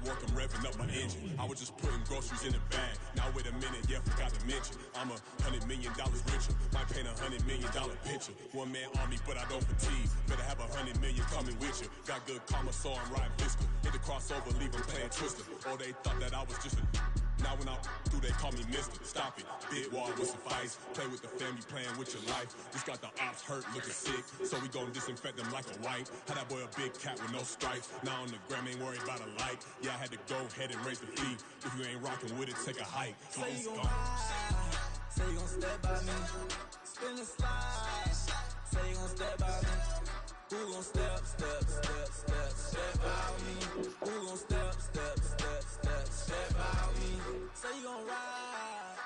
work, I'm revving up my engine. I was just putting groceries in the bag. Now wait a minute, yeah, forgot to mention. I'm $100 million richer. Might paint $100 million picture. One man army, but I don't fatigue. Better have 100 million coming with you. Got good karma, so I'm riding fiscal. Hit the crossover, leave them playing Twister. Oh, they thought that I was just a. Now when I do, they call me Mister. Stop it, big wall would suffice. Play with the family, playing with your life. Just got the ops hurt, looking sick. So we gon' disinfect them like a wipe. Had that boy a big cat with no stripes. Now on the gram, ain't worried about a light. Yeah, I had to go ahead and raise the fee. If you ain't rocking with it, take a hike. Say you gon' ride, say you gon' step by me. Spin the slide, say you gon' step by me. Who gon' step by me? Who gon' step by me? Say you gon' ride.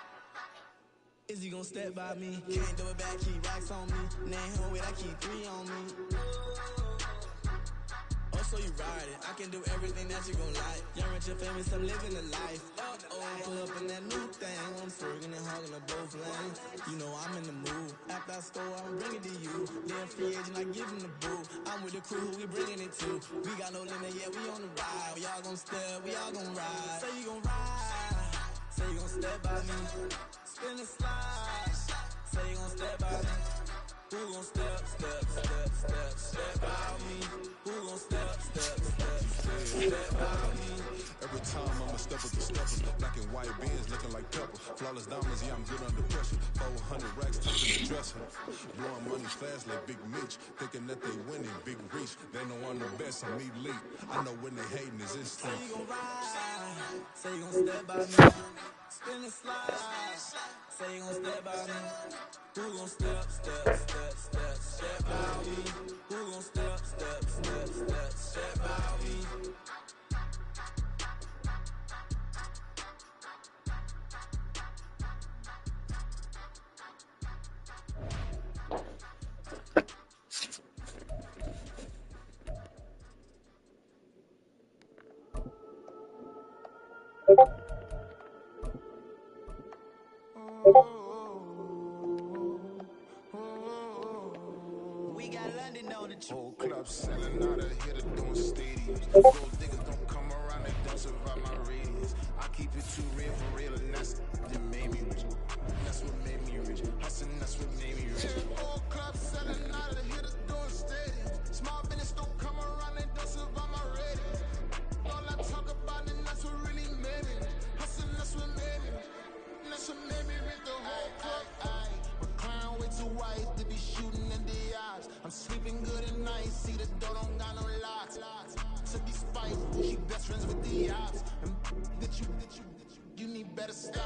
Is he gon' step by me? Can't do it back, keep racks on me. Name home with, I keep 3 on me. Oh, so you ride it. I can do everything that you gon' like. Young, rich, and famous, I'm living the life. Pull up in that new thing. I'm friggin' and hogging up both lanes. You know I'm in the mood. After I score, I'ma bring it to you. Then free agent, I give him the boo. I'm with the crew, who we bringing it to. We got no limit, yeah, we on the ride. We all gon' step, we all gon' ride. Say you gon' ride. Say you gon' step by me. Spin and slide. Say you gon' step by me. Who gon' step by me? Who gon' step by me? Every time I'ma step with the steppers, black and white beans looking like pepper. Flawless diamonds, yeah, I'm good under pressure. 400 racks tucked in the dresser. Blowing money fast like Big Mitch, thinking that they winning, big reach. They know I'm the best, I'm elite. I know when they hating is instinct. Say you gon' ride, say you gon' step by me. Spin and slide, say you gon' step by me. Who gon' step by me? Who gon' step by me? We got London on the Whole club selling out of here to doing stadiums. Gold niggas don't come around, they don't survive my radius. I keep it too real for real, and that's that made me rich. That's what made me rich. Hustling, that's what made me rich. Whole club selling out of here to doing stadiums. Small business don't come around, they don't survive my radius. All I talk about, and that's what really made me rich. Hustling, that's what made me rich. That's what made me rich. The whole club. My clown way too white to be shooting in the eyes. I'm sleeping good at night, see the door don't got no locks. To be spiteful, she best friends with the ops. And that you need better stop.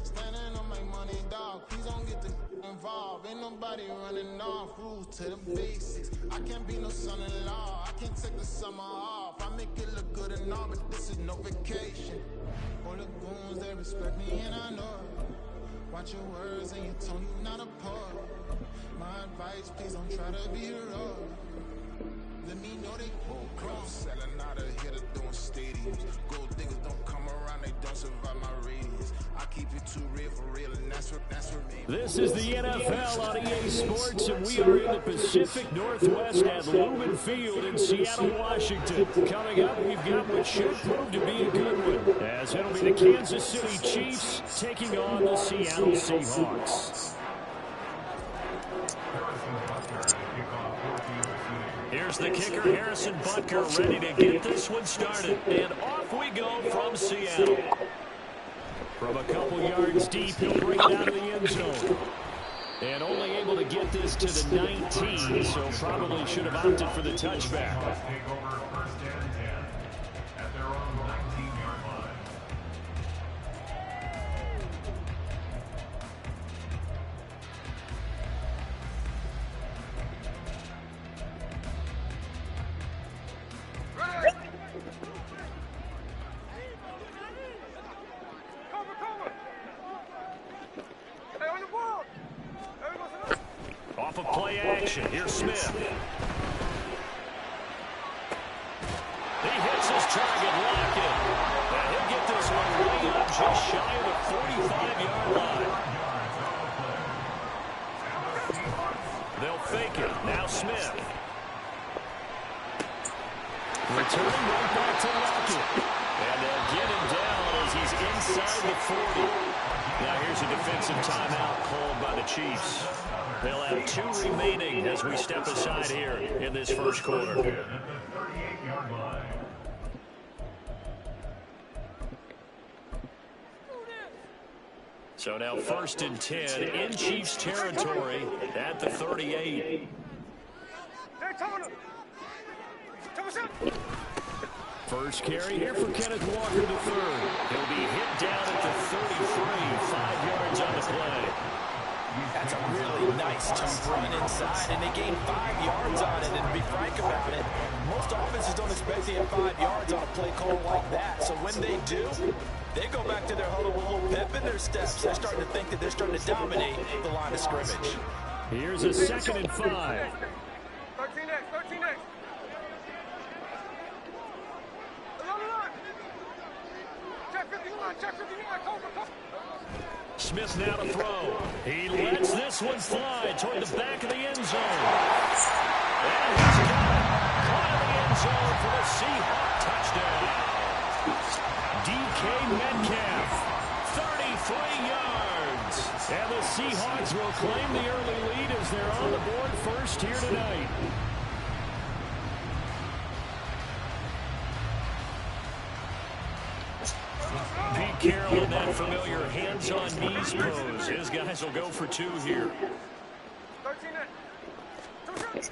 Standing on my money, dog. Please don't get involved. Ain't nobody running off. Rules to the basics. I can't be no son-in-law. I can't take the summer off. I make it look good and all, but this is no vacation. All the goons, they respect me and I know it. Watch your words and your tone, you not a poet. My advice, please don't try to be heroic. Let me know they whole club selling out of here to doing stadiums. Gold diggers don't come around, they don't survive my radius. I keep it too real for real, and that's what made me. This is the NFL on EA Sports, and we are in the Pacific Northwest at Lumen Field in Seattle, Washington. Coming up, we've got what should prove to be a good one, as it'll be the Kansas City Chiefs taking on the Seattle Seahawks. Here's the kicker, Harrison Butker, ready to get this one started. And off we go from Seattle. From a couple yards deep, he'll bring it out of the end zone. And only able to get this to the 19, so probably should have opted for the touchback. Off of play action, here's Smith. He hits his target, Lockett. And he'll get this one way up just shy of the 45-yard line. They'll fake it. Now Smith. Returning right back to Lockett. And 40. Now here's a defensive timeout called by the Chiefs. They'll have 2 remaining as we step aside here in this first quarter. So now 1st and 10 in Chiefs territory at the 38. First carry here for Kenneth Walker III. He'll be hit down at the 33, 5 yards on the play. That's a really nice jump run inside, and they gained 5 yards on it. And to be frank about it, most offenses don't expect to get 5 yards on a play call like that. So when they do, they go back to their huddle with a little pep in their steps. They're starting to think that they're starting to dominate the line of scrimmage. Here's a 2nd and 5. 13X. Check 59, Copac. Smith now to throw. He lets this one fly toward the back of the end zone. And he's got it. Caught in the end zone for the Seahawk touchdown. DK Metcalf, 33 yards. And the Seahawks will claim the early lead as they're on the board first here tonight. Pete Carroll in that familiar hands-on knees pose. His guys will go for 2 here. 13X.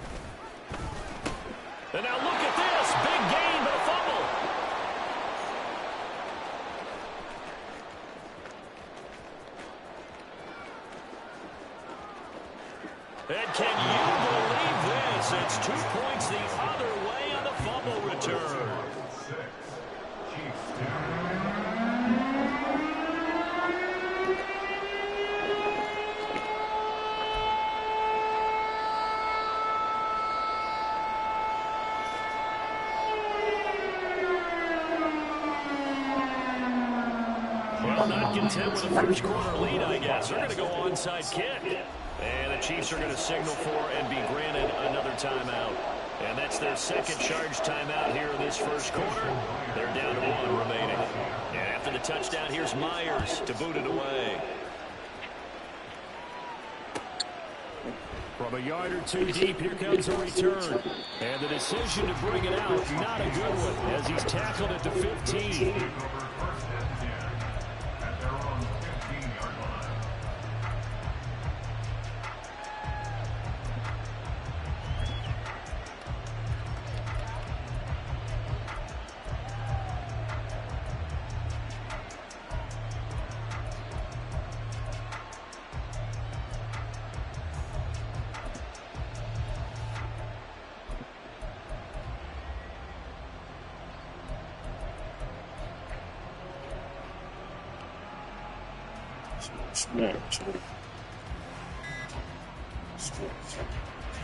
And now look at this. Big gain, but a fumble. And can you believe this? It's 2 points the other way on the fumble return. Well, not content with a first quarter lead, I guess. They're going to go onside kick. And the Chiefs are going to signal for and be granted another timeout. And that's their 2nd charge timeout here in this first quarter. They're down to 1 remaining. And after the touchdown, here's Myers to boot it away. From a yard or 2 deep, here comes a return. And the decision to bring it out, not a good one, as he's tackled at the 15.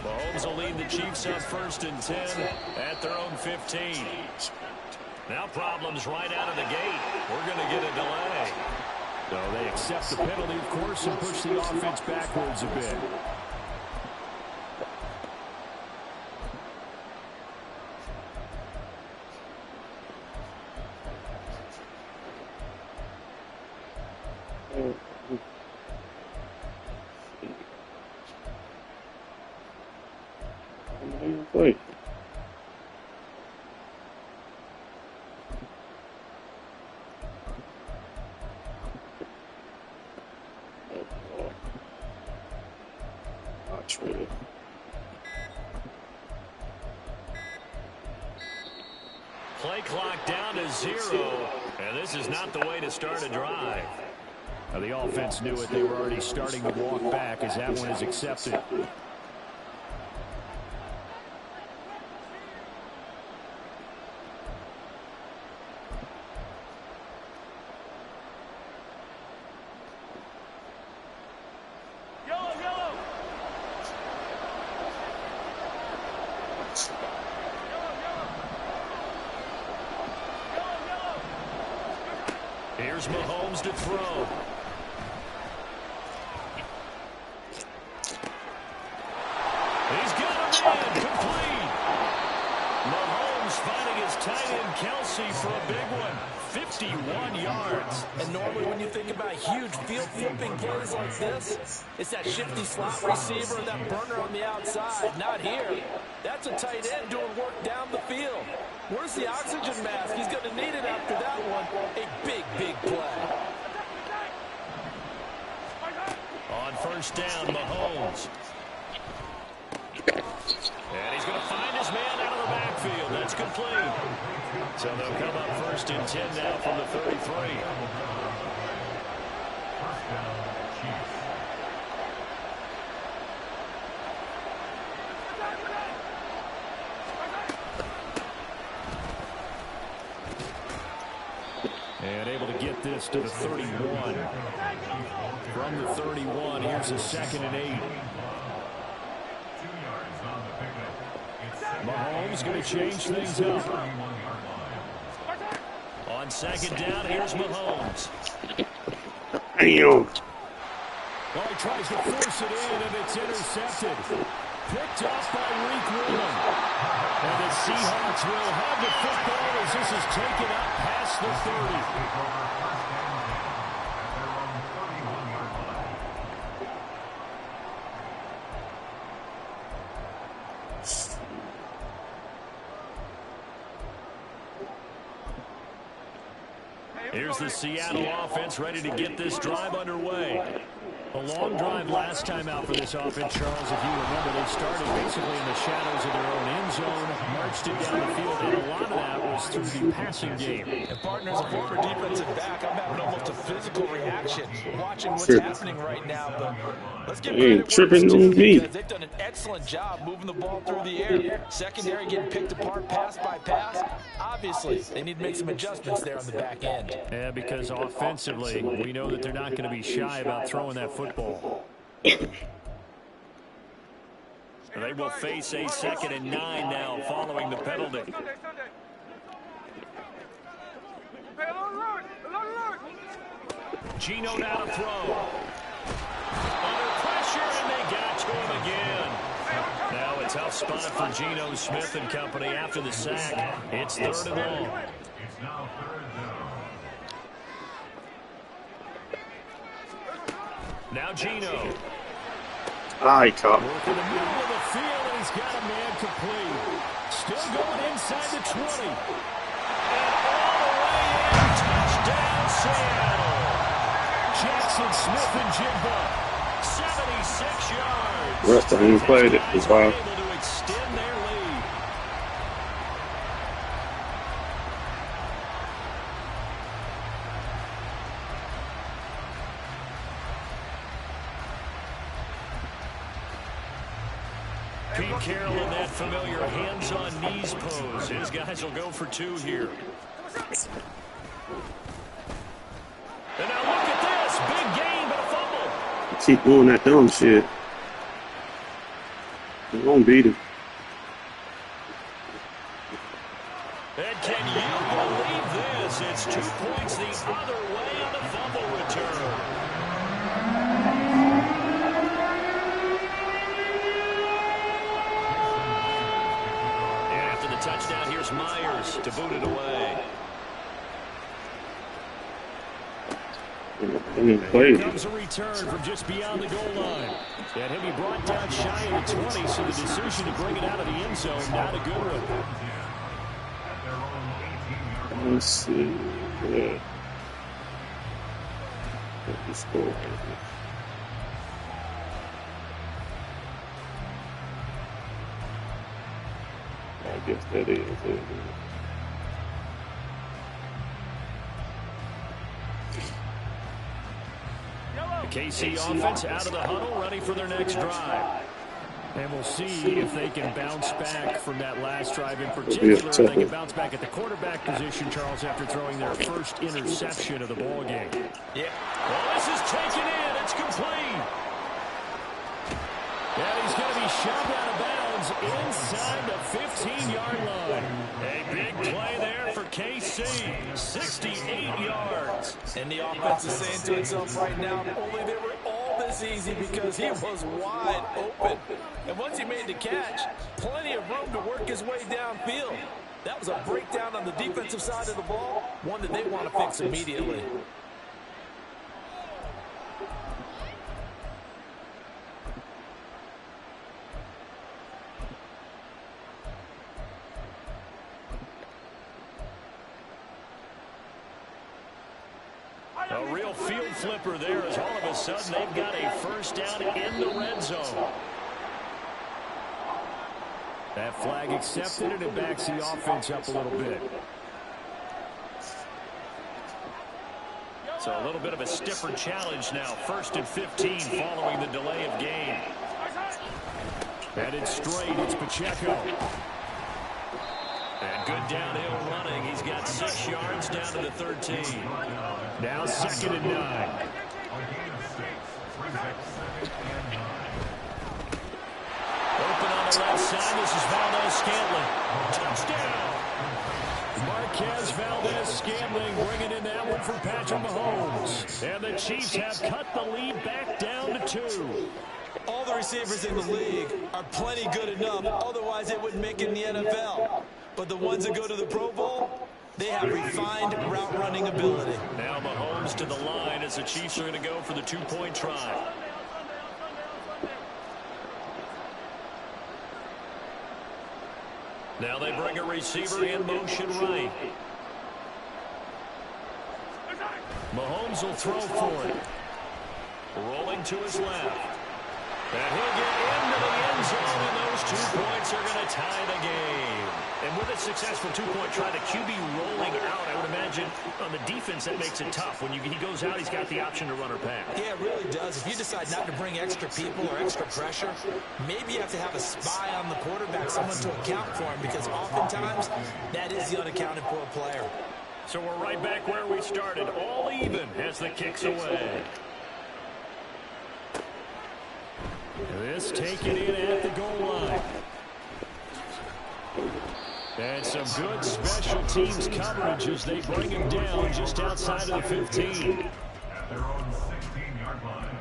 Mahomes will lead the Chiefs up 1st and 10 at their own 15. Now problems right out of the gate. We're going to get a delay. So they accept the penalty, of course, and push the offense backwards a bit. Wait. Really. Play clock down to 0, and this is not the way to start a drive. Now, the offense knew it. They were already starting to walk back as that one is accepted. Here's Mahomes to throw. He's got a man complete. Mahomes finding his tight end Kelsey for a big one. 51 yards. And normally when you think about huge field flipping plays like this, it's that shifty slot receiver and that burner on the outside. Not here. That's a tight end doing work down the field. Where's the oxygen mask? He's going to need it after that one. A big, big play. On first down, Mahomes. And he's going to find his man out of the backfield. That's complete. So they'll come up first and 10 now from the 33. And able to get this to the 31. From the 31, here's a 2nd and 8. Mahomes going to change things up. On 2nd down, here's Mahomes. Damn. Well, he tries to force it in, and it's intercepted. Picked off by Reek Wilman. And the Seahawks will have the football as this is taken up past the 30. Here's the Seattle offense ready to get this drive underway. A long drive last time out for this offense, Charles. If you remember, they started basically in the shadows of their own end zone, marched it down the field, and a lot of that was through the passing game. And partners, a former defensive back, I'm having almost a physical reaction watching what's happening right now. But let's give credit tripping where on it's me. due, because they've done an excellent job moving the ball through the air. Secondary getting picked apart pass by pass. Obviously, they need to make some adjustments there on the back end. Yeah, because offensively, we know that they're not going to be shy about throwing that football. They will face a 2nd and 9 now following the penalty. Geno now to throw. Under pressure, and they got to him again. Now a tough spot for Geno Smith and company after the sack. It's 3rd and long. Now Geno. I caught. Working the middle of the field, and he's got a man complete. Still going inside the 20. And all the way in, touchdown Seattle. Jackson Smith and Jigba, 76 yards. Rest of them played it. It's wild. Able to extend their lead. Pete Carroll in that familiar hands-on knees pose. His guys will go for 2 here. And now look at this. Big gain, but a fumble. Keep doing that dumb shit. They won't beat him. And can you believe this? It's 2 points the other way on the fumble return. And after the touchdown, here's Myers to boot it away. Here comes a return from just beyond the goal line. And he'll be brought down shy of the 20, so the decision to bring it out of the end zone, not a good one. Let's see. Yeah. Let's go. I guess that is it. The KC offense out of the huddle, ready for their next drive. And we'll see if they can bounce back from that last drive in particular. If they can bounce back at the quarterback position, Charles, after throwing their first interception of the ball game. Yeah. Well, this is taken in. It's complete. And he's going to be shoved out of bounds inside the 15-yard line. A big play there for KC. 68 yards. And the offense is saying to itself right now, only they were all this easy because he was wide open. And once he made the catch, plenty of room to work his way downfield. That was a breakdown on the defensive side of the ball, one that they want to fix immediately. A real field flipper there as all of a sudden they've got a first down in the red zone. That flag accepted, and it backs the offense up a little bit. So a little bit of a stiffer challenge now. 1st and 15 following the delay of game. Headed straight, it's Pacheco. And good downhill running. He's got 6 yards down to the 13. Now 2nd and 9. Open on the left side. This is Valdez-Scantling. Touchdown! Marquez Valdez-Scantling bringing in that one for Patrick Mahomes. And the Chiefs have cut the lead back down to 2. All the receivers in the league are plenty good enough. Otherwise, they wouldn't make it in the NFL. But the ones that go to the Pro Bowl, they have refined route running ability. Now Mahomes to the line as the Chiefs are going to go for the 2-point try. Now they bring a receiver in motion right. Mahomes will throw for it. Rolling to his left. And he'll get into the end zone, and those 2 points are going to tie the game. And with a successful 2-point try, the QB rolling out, I would imagine on the defense that makes it tough. When he goes out, he's got the option to run or pass. Yeah, it really does. If you decide not to bring extra people or extra pressure, maybe you have to have a spy on the quarterback, someone to account for him, because oftentimes that is the unaccounted for player. So we're right back where we started, all even as the kick's away. This taken in at the goal line. And some good special teams coverage as they bring him down just outside of the 15. At their own 16-yard line.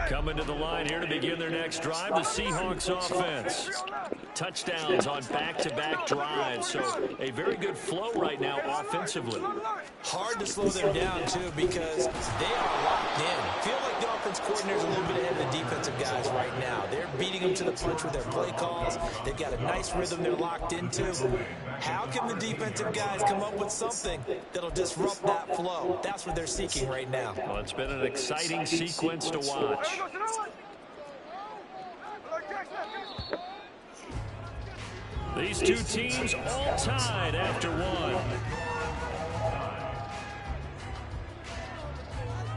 Coming to the line here to begin their next drive, the Seahawks offense. Touchdowns on back-to-back drives, so a very good flow right now offensively. Hard to slow them down, too, because they are locked in. Feel like the offense coordinator's a little bit ahead of the defensive guys right now. They're beating them to the punch with their play calls. They've got a nice rhythm they're locked into. How can the defensive guys come up with something that'll disrupt that flow? That's what they're seeking right now. Well, it's been an exciting sequence to watch. These two teams all tied after one.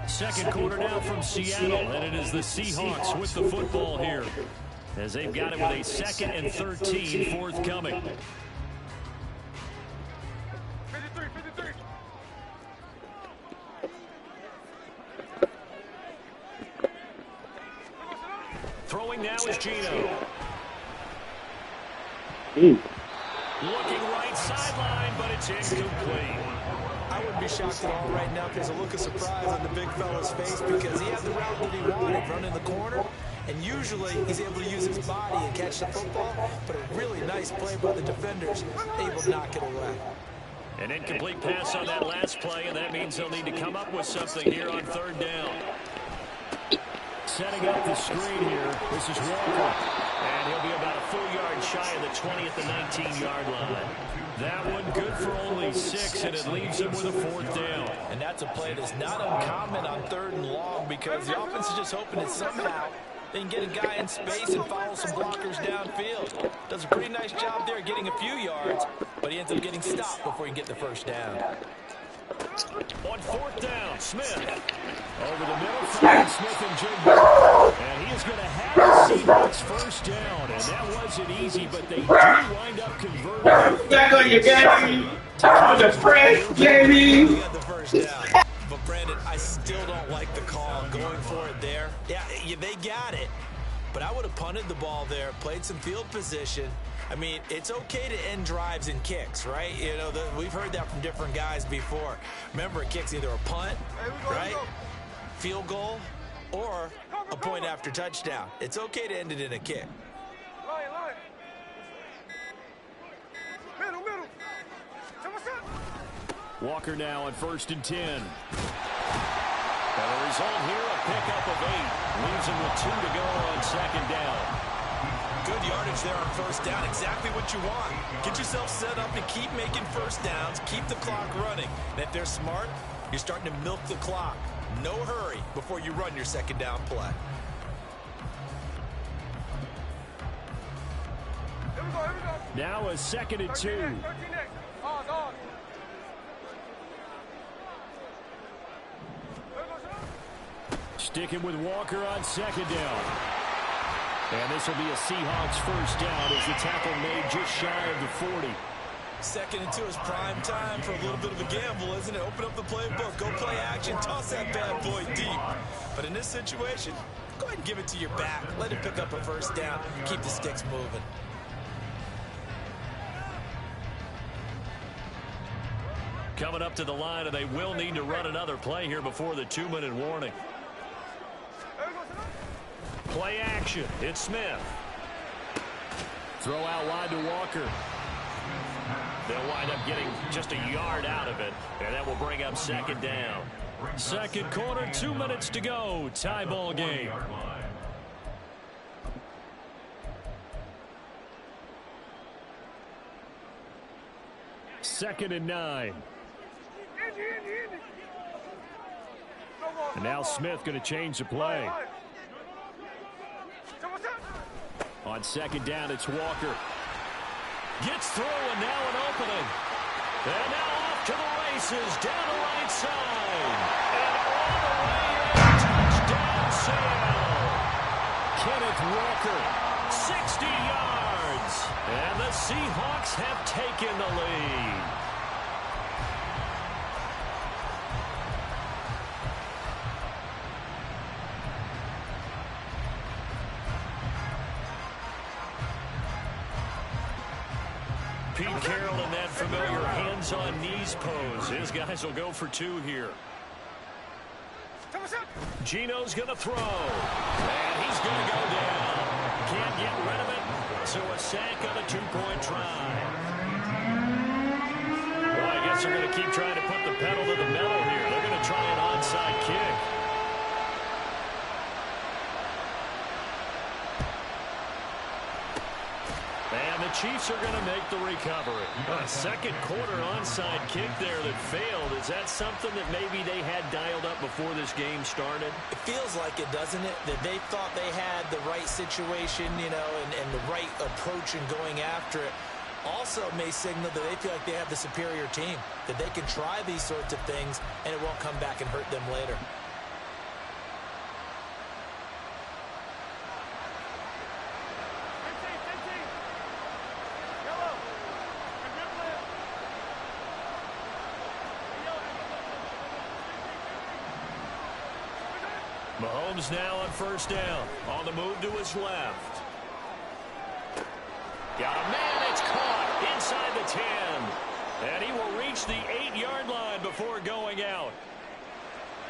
Second quarter now from Seattle, and it is the Seahawks with the football here as they've got it with a 2nd and 13 forthcoming. Throwing now is Gino. Looking right sideline, but it's incomplete. I wouldn't be shocked at all right now if there's a look of surprise on the big fella's face, because he had the route that he wanted, running the corner, and usually he's able to use his body and catch the football, but a really nice play by the defenders, able to knock it away. An incomplete pass on that last play, and that means they'll need to come up with something here on 3rd down. Setting up the screen here, this is Walker. And he'll be about a full yard shy of the 20 at the 19-yard line. That one good for only 6, and it leaves him with a 4th down. And that's a play that's not uncommon on 3rd and long, because the offense is just hoping that somehow they can get a guy in space and follow some blockers downfield. Does a pretty nice job there getting a few yards, but he ends up getting stopped before he can get the 1st down. On 4th down, Smith. Over the middle, from Smith and Jigba. And he is going to have the Seahawks 1st down. And that wasn't easy, but they do wind up converting. Back on your game. On the press, Jamie. We got the 1st down. But, Brandon, I still don't like the call going for it there. Yeah, they got it. But I would have punted the ball there, played some field position, I mean, it's okay to end drives and kicks, right? You know, we've heard that from different guys before. Remember, a kick's either a punt, right, field goal, or a point after touchdown. It's okay to end it in a kick. Walker now on 1st and 10. And the result here, a pickup of 8. Leaves him with 2 to go on 2nd down. Good yardage there on 1st down. Exactly what you want. Get yourself set up and keep making 1st downs. Keep the clock running. And if they're smart, you're starting to milk the clock. No hurry before you run your 2nd down play. Now a 2nd and 2. Sticking with Walker on 2nd down. And this will be a Seahawks 1st down as the tackle made just shy of the 40. 2nd and 2 is prime time for a little bit of a gamble, isn't it? Open up the playbook, go play action, toss that bad boy deep. But in this situation, go ahead and give it to your back. Let him pick up a 1st down. Keep the sticks moving. Coming up to the line, and they will need to run another play here before the 2-minute warning. Play action. It's Smith. Throw out wide to Walker. They'll wind up getting just a yard out of it, and that will bring up 2nd down. 2nd quarter, 2 minutes to go. Tie ball game. Second and 9. And now Smith going to change the play. On 2nd down, it's Walker. Gets through, and now an opening. And now off to the races, down the right side. And all the way in, touchdown Seattle. Kenneth Walker, 60 yards. And the Seahawks have taken the lead. Pete Carroll in that familiar hands-on knees pose. His guys will go for 2 here. Gino's going to throw. And he's going to go down. Can't get rid of it. So a sack on a 2-point try. Well, I guess they're going to keep trying to put the pedal to the metal here. They're going to try an onside kick. And the Chiefs are going to make the recovery. A 2nd quarter onside kick there that failed. Is that something that maybe they had dialed up before this game started? It feels like it, doesn't it? That they thought they had the right situation, you know, and the right approach in going after it. Also may signal that they feel like they have the superior team, that they can try these sorts of things and it won't come back and hurt them later. Mahomes now on 1st down. On the move to his left. Got a man that's caught inside the 10. And he will reach the 8-yard line before going out.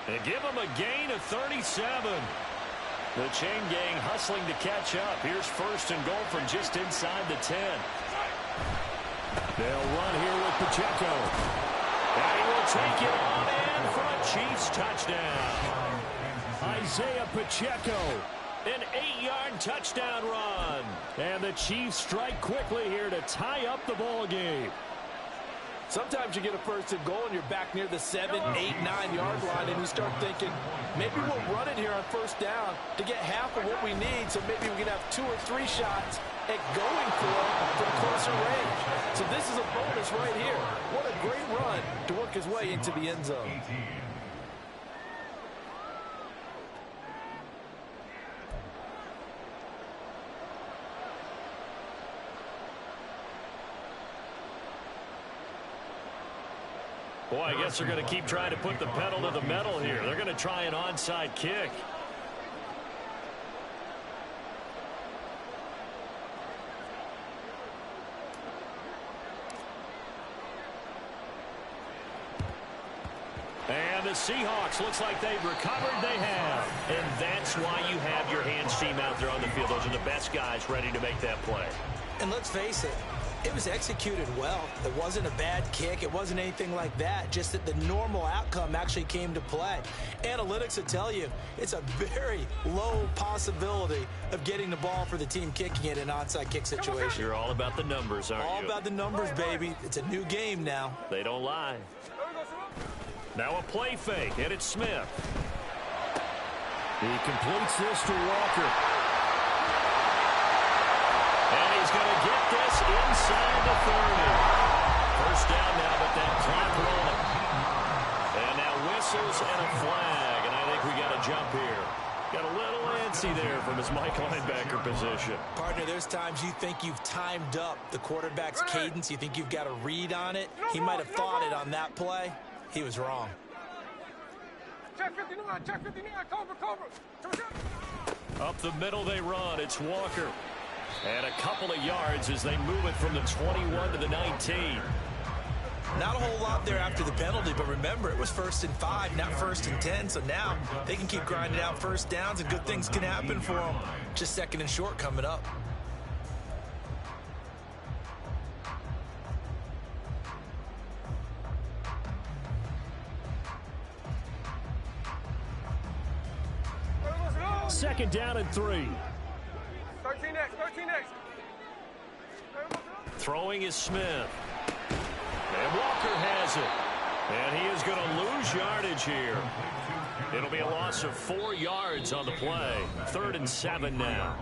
And give him a gain of 37. The chain gang hustling to catch up. Here's 1st and goal from just inside the 10. They'll run here with Pacheco. And he will take it on in for a Chiefs touchdown. Isaiah Pacheco, an 8-yard touchdown run. And the Chiefs strike quickly here to tie up the ball game. Sometimes you get a 1st and goal and you're back near the 7, 8, 9-yard line and you start thinking, maybe we'll run it here on 1st down to get half of what we need, so maybe we can have 2 or 3 shots at going for it from closer range. So this is a bonus right here. What a great run to work his way into the end zone. Boy, I guess they're going to keep trying to put the pedal to the metal here. They're going to try an onside kick. And the Seahawks, looks like they've recovered. They have. And that's why you have your hands team out there on the field. Those are the best guys ready to make that play. And let's face it, it was executed well. It wasn't a bad kick. It wasn't anything like that. Just that the normal outcome actually came to play. Analytics will tell you it's a very low possibility of getting the ball for the team kicking it in an onside kick situation. You're all about the numbers, aren't you? All about the numbers, baby. It's a new game now. They don't lie. Now a play fake, and it's Smith. He completes this to Walker. And he's going to get this inside the 30. First down now, but that clock rolling. And now whistles and a flag, and I think we got a jump here. Got a little antsy there from his Mike linebacker position. Partner, there's times you think you've timed up the quarterback's cadence. You think you've got a read on it. He might have thought it on that play. He was wrong. Check 59, check 59, cover. Up the middle they run. It's Walker. And a couple of yards as they move it from the 21 to the 19. Not a whole lot there after the penalty, but remember, it was 1st and 5, not 1st and 10. So now they can keep grinding out first downs, and good things can happen for them. Just 2nd and short coming up. Second down and 3. 13X. Throwing is Smith. And Walker has it. And he is going to lose yardage here. It'll be a loss of 4 yards on the play. 3rd and 7 now.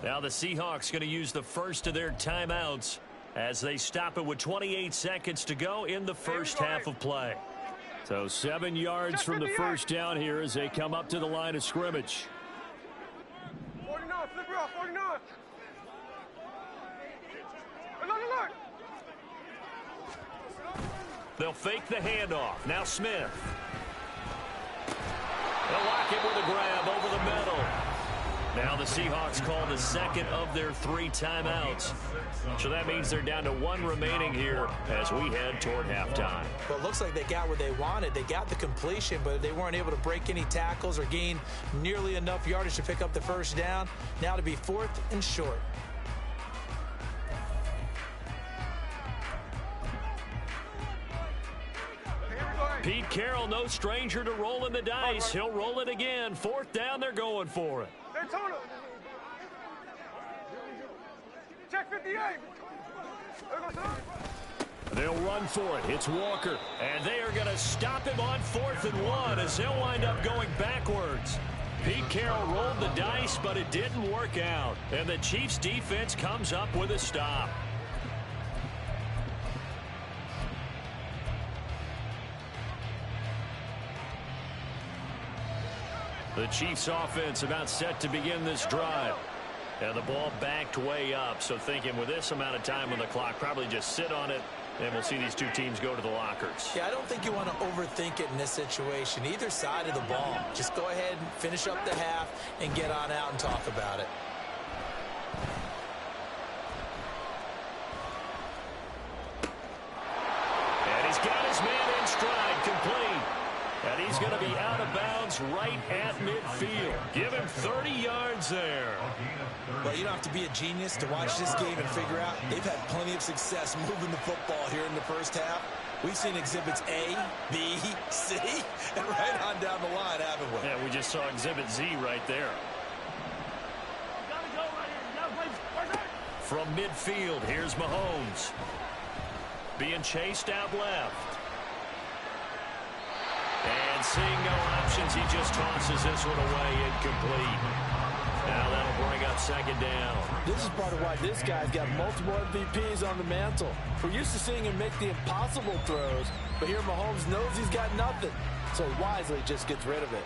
Now the Seahawks going to use the first of their timeouts as they stop it with 28 seconds to go in the first half of play. So 7 yards from the first down here as they come up to the line of scrimmage. 49, flip it off, 49. Look. They'll fake the handoff. Now Smith. They'll lock it with a grab over the middle. Now the Seahawks call the second of their 3 timeouts. So that means they're down to 1 remaining here as we head toward halftime. Well, it looks like they got what they wanted. They got the completion, but they weren't able to break any tackles or gain nearly enough yardage to pick up the first down. Now to be 4th and short. Pete Carroll, no stranger to rolling the dice. He'll roll it again. 4th down, they're going for it. Daytona. Check 58. They'll run for it. It's Walker. And they are going to stop him on 4th and 1 as they'll wind up going backwards. Pete Carroll rolled the dice, but it didn't work out. And the Chiefs defense comes up with a stop. The Chiefs offense about set to begin this drive. And the ball backed way up. So thinking with this amount of time on the clock, probably just sit on it, and we'll see these 2 teams go to the lockers. Yeah, I don't think you want to overthink it in this situation. Either side of the ball. Just go ahead and finish up the half and get on out and talk about it. And he's got his man in stride, complete. And he's going to be out of bounds right at midfield. Give him 30 yards there. Well, you don't have to be a genius to watch this game and figure out they've had plenty of success moving the football here in the first half. We've seen exhibits A, B, C, and right on down the line, haven't we? Yeah, we just saw exhibit Z right there. From midfield, here's Mahomes. Being chased out left. And seeing no options, he just tosses this one away, incomplete. Now that'll bring up 2nd down. This is part of why this guy's got multiple MVPs on the mantle. We're used to seeing him make the impossible throws, but here Mahomes knows he's got nothing, so wisely just gets rid of it.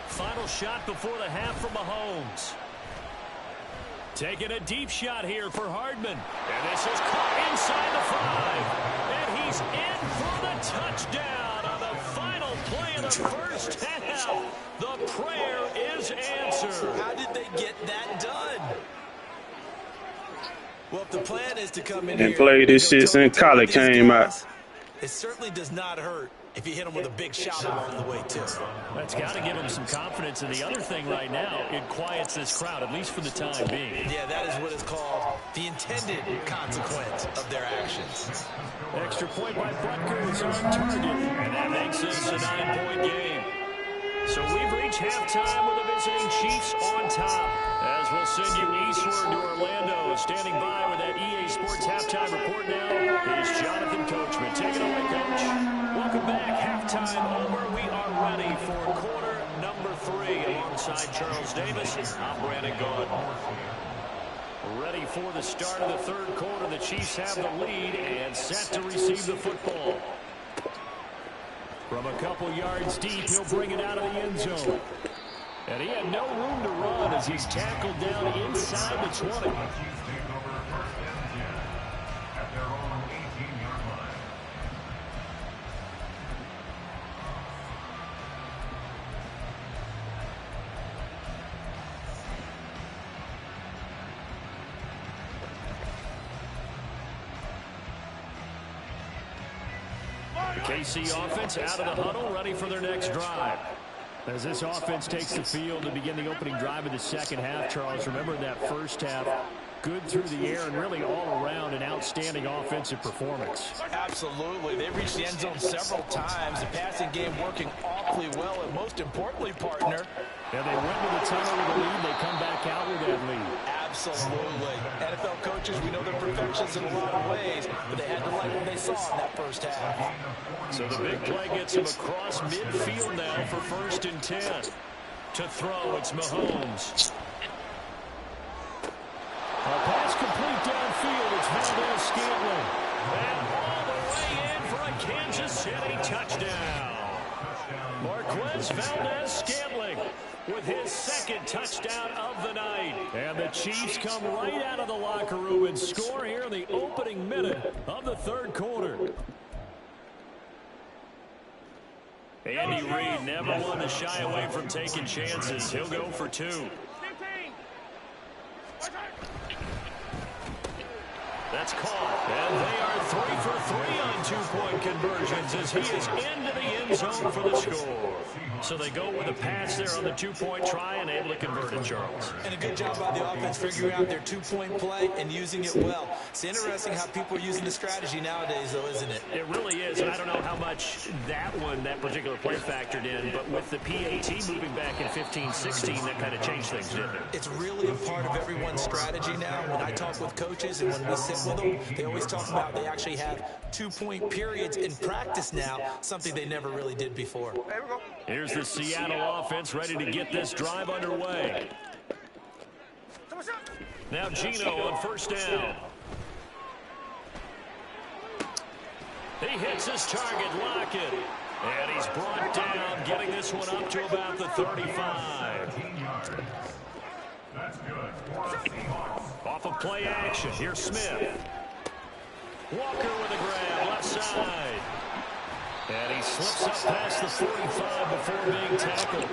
Final shot before the half from Mahomes. Taking a deep shot here for Hardman. And this is caught inside the 5. And he's in for the touchdown on the final play of the first half. The prayer is answered. How did they get that done? Well, if the plan is to come in And here played this and go shit since toe-to-toe college with these came out. guys, it certainly does not hurt if you hit them with a big shot along the way, too. That's got to give them some confidence. And the other thing right now, it quiets this crowd, at least for the time being. Yeah, that is what is called the intended consequence of their actions. Extra point by Butker is on target. And that makes this a 9-point game. So we've reached halftime with the visiting Chiefs on top. As we'll send you eastward to Orlando. Standing by with that EA Sports halftime report now is Jonathan Coachman. Take it away, Coach. Welcome back. Halftime over. We are ready for quarter number 3. Alongside Charles Davis, I'm Brandon Gaud. Ready for the start of the third quarter. The Chiefs have the lead and set to receive the football. From a couple yards deep, he'll bring it out of the end zone. And he had no room to run as he's tackled down inside the 20. KC offense out of the huddle, ready for their next drive. As this offense takes the field to begin the opening drive of the second half, Charles, remember that first half, good through the air and really all around an outstanding offensive performance. Absolutely. They reached the end zone several times. The passing game working awfully well, and most importantly, partner. And they went to the tunnel with a lead. They come back out with that lead. Absolutely. NFL coaches, we know they're perfectionists in a lot of ways, but they had to like what they saw in that first half. So the big play gets him across midfield now for 1st and 10. To throw, it's Mahomes. A pass complete downfield. It's Valdez-Scantling. And all the way in for a Kansas City touchdown. Marquez Valdez-Scantling with his 2nd touchdown of the night. And the Chiefs come right out of the locker room and score here in the opening minute of the third quarter. Andy Reid never one to shy away from taking chances. He'll go for 2. That's caught. And they are 3 for 3 on 2-point conversions as he is into the end zone for the score. So they go with a pass there on the 2-point try and able to convert it, Charles. And a good job by the offense figuring out their 2-point play and using it well. It's interesting how people are using the strategy nowadays, though, isn't it? It really is, and I don't know how much that particular play factored in, but with the PAT moving back in 15-16, that kind of changed things, didn't it? It's really a part of everyone's strategy now. When I talk with coaches and when we sit with them, they always talk about they actually have 2-point periods in practice now, something they never really did before. Here's the Seattle offense ready to get this drive underway. Now Gino on 1st down. He hits his target, Lockett. And he's brought down, getting this one up to about the 35. Off of play action, here's Smith. Walker with a grab, left side. And he slips up past the 45 before being tackled.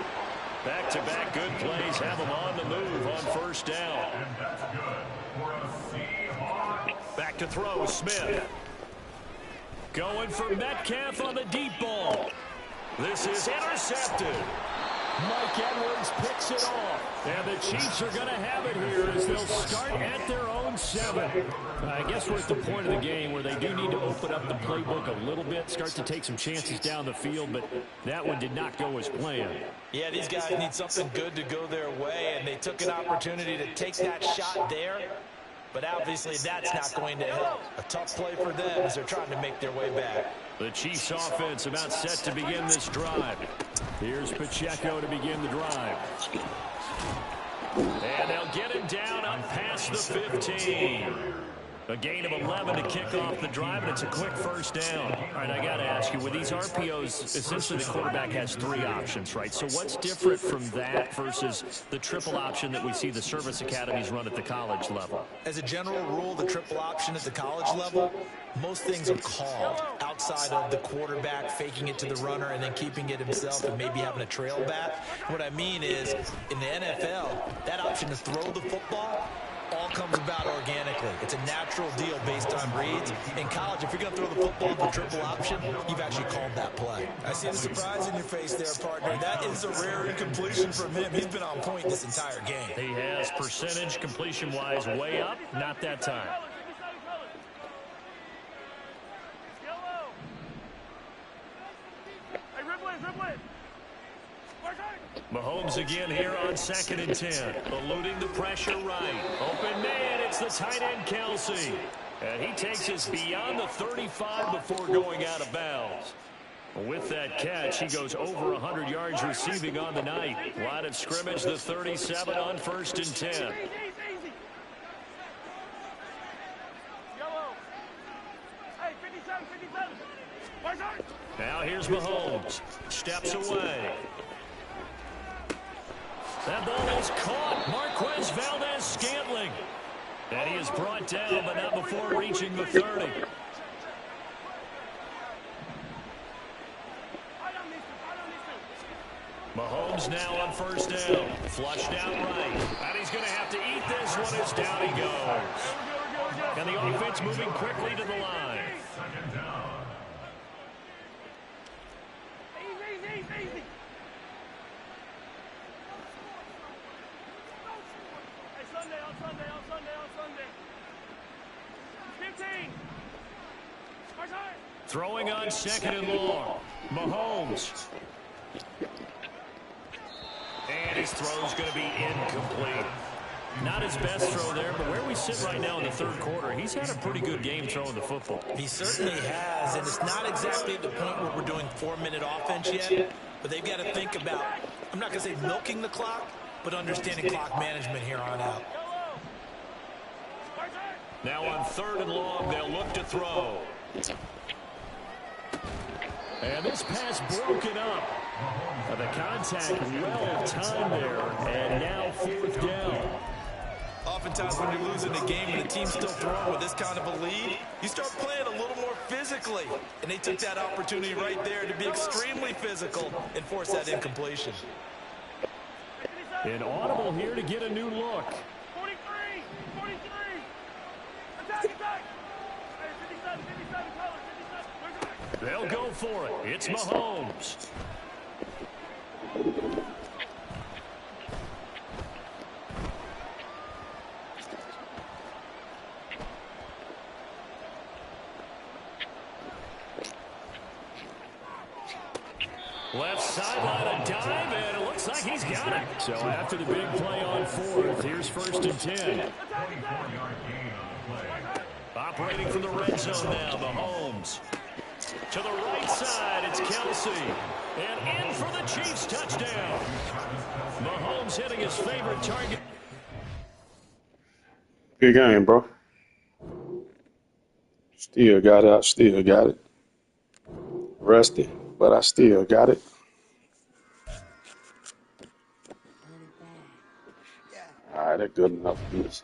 Back-to-back good plays have him on the move on 1st down. Back to throw, Smith. Going for Metcalf on the deep ball. This is intercepted. Mike Edwards picks it off. And the Chiefs are going to have it here as they'll start at their own 7. I guess we're at the point of the game where they do need to open up the playbook a little bit, start to take some chances down the field, but that one did not go as planned. Yeah, these guys need something good to go their way, and they took an opportunity to take that shot there, but obviously that's not going to help. A tough play for them as they're trying to make their way back. The Chiefs offense about set to begin this drive. Here's Pacheco to begin the drive. And they'll get him down up past the 15. A gain of 11 to kick off the drive, and it's a quick 1st down. All right, I got to ask you, with these RPOs, essentially the quarterback has 3 options, right? So what's different from that versus the triple option that we see the service academies run at the college level? As a general rule, the triple option at the college level, most things are called outside of the quarterback faking it to the runner and then keeping it himself and maybe having a trail back. What I mean is, in the NFL, that option to throw the football all comes about organically. It's a natural deal based on reads. In college, if you're going to throw the football for triple option, you've actually called that play. I see the surprise in your face there, partner. That is a rare incompletion from him. He's been on point this entire game. He has percentage completion-wise way up. Not that time. Mahomes again here on 2nd and 10. Eluding the pressure right. Open man, it's the tight end Kelsey. And he takes us beyond the 35 before going out of bounds. With that catch, he goes over 100 yards receiving on the night. Line of scrimmage, the 37 on 1st and 10. Now here's Mahomes. Steps away. That ball is caught. Marquez Valdez-Scantling. And he is brought down, but not before reaching the 30. Mahomes now on 1st down. Flushed out right. And he's going to have to eat this one as down he goes. And the offense moving quickly to the line. Easy. On Sunday. 15. Throwing on 2nd and long. Mahomes. And his throw's going to be incomplete. Not his best throw there, but where we sit right now in the 3rd quarter, he's had a pretty good game throwing the football. He certainly has, and it's not exactly at the point where we're doing 4-minute offense yet, but they've got to think about, I'm not going to say milking the clock, but understanding clock management here on out. Now on 3rd and long, they'll look to throw. And this pass broken up. The contact well timed there, and now 4th down. Oftentimes when you're losing the game and the team's still throwing with this kind of a lead, you start playing a little more physically. And they took that opportunity right there to be extremely physical and force that incompletion. An audible here to get a new look. 43. Attack. Hey, 57, color, 57. They'll go for it. It's Mahomes. Left sideline, a dive, and it looks like he's got it. So after the big play on 4th, here's 1st and 10. Operating from the red zone now, Mahomes. To the right side, it's Kelsey. And in for the Chiefs touchdown. Mahomes hitting his favorite target. Good game, bro. Still got it. I still got it. Rusty, but I still got it. All right, that's good enough for this.